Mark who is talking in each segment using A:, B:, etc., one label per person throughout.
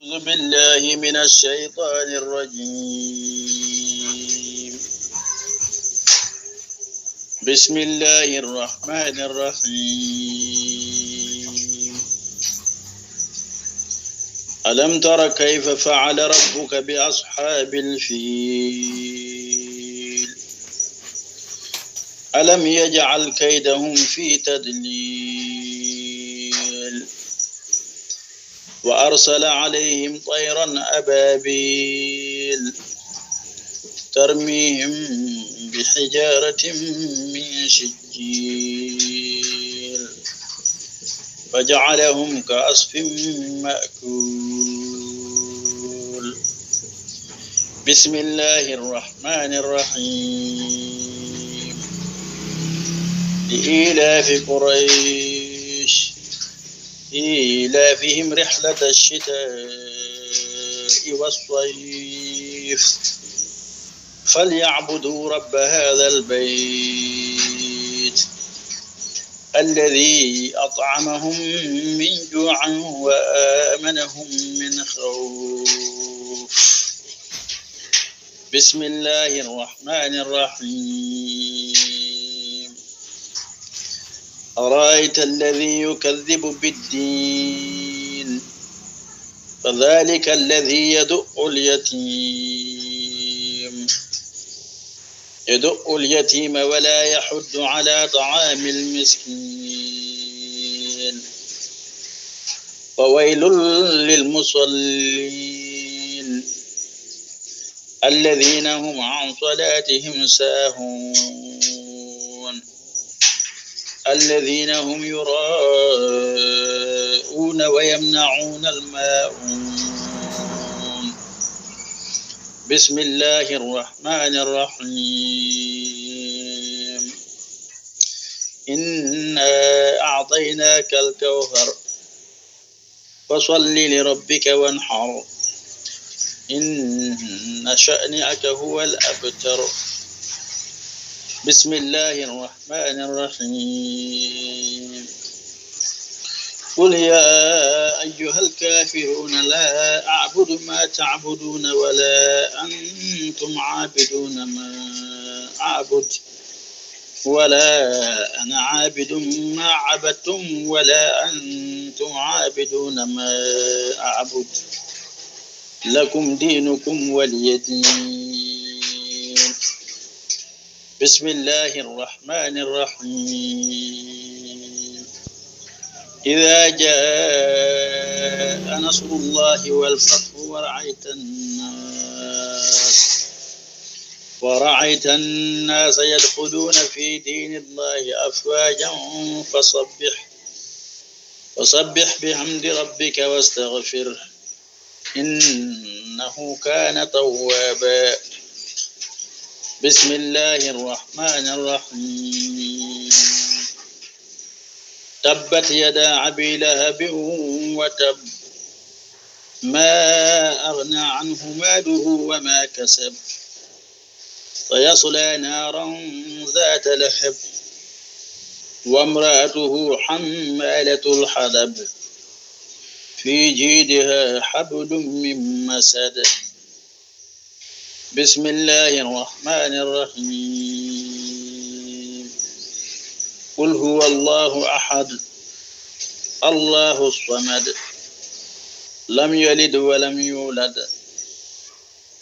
A: أعوذ بالله من الشيطان الرجيم. بسم الله الرحمن الرحيم. ألم تر كيف فعل ربك بأصحاب الفيل؟ ألم يجعل كيدهم في تضليل وأرسل عليهم طيرا أبابيل ترميهم بحجارة من سجيل فجعلهم كعصف مأكول. بسم الله الرحمن الرحيم. لإيلاف قريش إيلافهم رحلة الشتاء والصيف فليعبدوا رب هذا البيت الذي أطعمهم من جوع وآمنهم من خوف. بسم الله الرحمن الرحيم. أرأيت الذي يكذب بالدين فذلك الذي يدع اليتيم ولا يحض على طعام المسكين. فويل للمصلين الذين هم عن صلاتهم ساهون الذين هم يراءون ويمنعون الماعون. بسم الله الرحمن الرحيم. إنا أعطيناك الكوثر فصل لربك وانحر إن شأنك هو الأبتر. بسم الله الرحمن الرحيم. قل يا أيها الكافرون لا أعبد ما تعبدون ولا أنتم عابدون ما أعبد ولا أنا عابد ما عبدتم ولا أنتم عابدون ما أعبد لكم دينكم ولي دين. بسم الله الرحمن الرحيم. إذا جاء نصر الله والفتح ورأيت الناس يدخلون في دين الله أفواجا فسبح بحمد ربك واستغفره إنه كان توابا. بسم الله الرحمن الرحيم. تبت يدا أبي لهب وتب ما أغنى عنه ماله وما كسب سيصلى نارا ذات لهب وامرأته حمالة الحطب في جيدها حبل من مسد. بسم الله الرحمن الرحيم. قل هو الله أحد الله الصمد لم يلد ولم يولد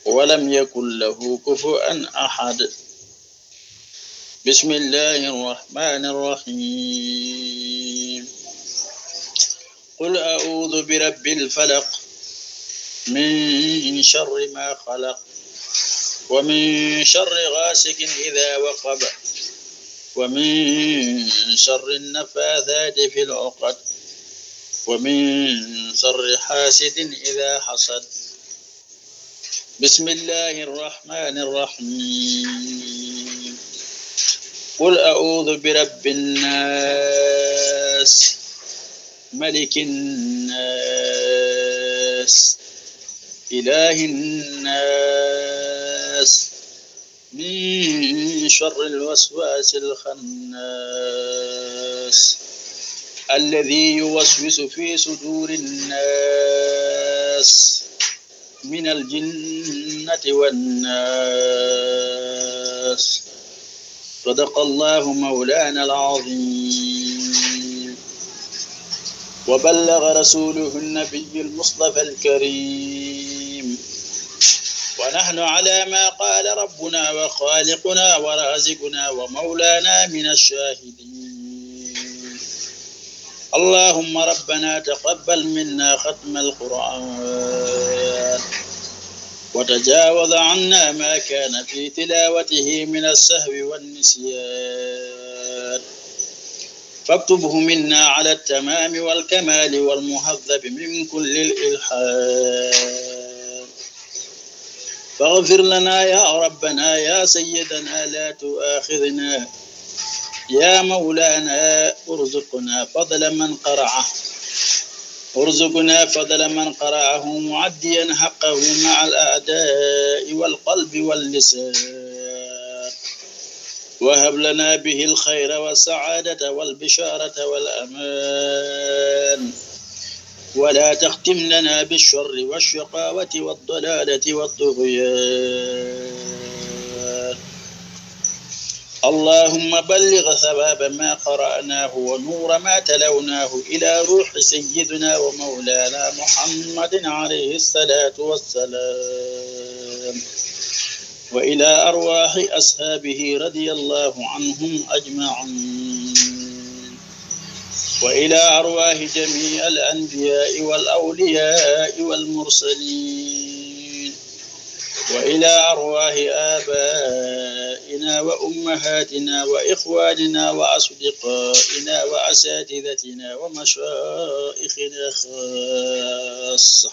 A: ولم يكن له كفوا أحد. بسم الله الرحمن الرحيم. قل أعوذ برب الفلق من شر ما خلق ومن شر غاسق إذا وقب ومن شر النفاثات في العقد ومن شر حاسد إذا حسد. بسم الله الرحمن الرحيم. قل أعوذ برب الناس ملك الناس إله الناس من شر الوسواس الخناس الذي يوسوس في صدور الناس من الجنة والناس. صدق الله مولانا العظيم. وبلغ رسوله النبي المصطفى الكريم، ونحن على ما قال ربنا وخالقنا ورازقنا ومولانا من الشاهدين. اللهم ربنا تقبل منا ختم القرآن، وتجاوز عنا ما كان في تلاوته من السهو والنسيان، فاكتبه منا على التمام والكمال والمهذب من كل الإلحاد. فاغفر لنا يا ربنا يا سيدنا، لا تؤاخذنا يا مولانا. ارزقنا فضل من قرأه معديا حقه مع الأعداء والقلب واللسان. وهب لنا به الخير والسعادة والبشارة والأمان، ولا تختم لنا بالشر والشقاوة والضلالة والطغيان. اللهم بلغ ثواب ما قرأناه ونور ما تلوناه إلى روح سيدنا ومولانا محمد عليه الصلاة والسلام، وإلى أرواح أصحابه رضي الله عنهم أجمعين، وإلى أرواح جميع الأنبياء والأولياء والمرسلين، وإلى أرواح آبائنا وأمهاتنا وإخواننا وأصدقائنا وأساتذتنا ومشايخنا خاصة،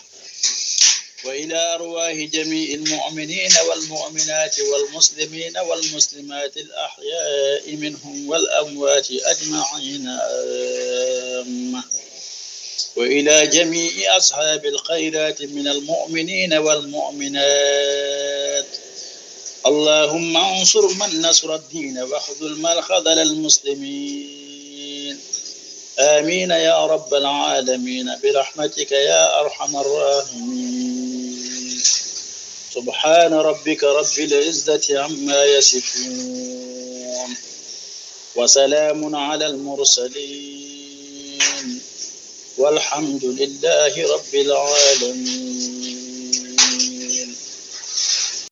A: وإلى أرواح جميع المؤمنين والمؤمنات والمسلمين والمسلمات الأحياء منهم والأموات أجمعين آمين. وإلى جميع أصحاب الخيرات من المؤمنين والمؤمنات. اللهم انصر من نصر الدين واخذل من خذل المسلمين. آمين يا رب العالمين برحمتك يا أرحم الراحمين. سبحان ربك رب العزة عما يصفون، وسلام على المرسلين، والحمد لله رب العالمين.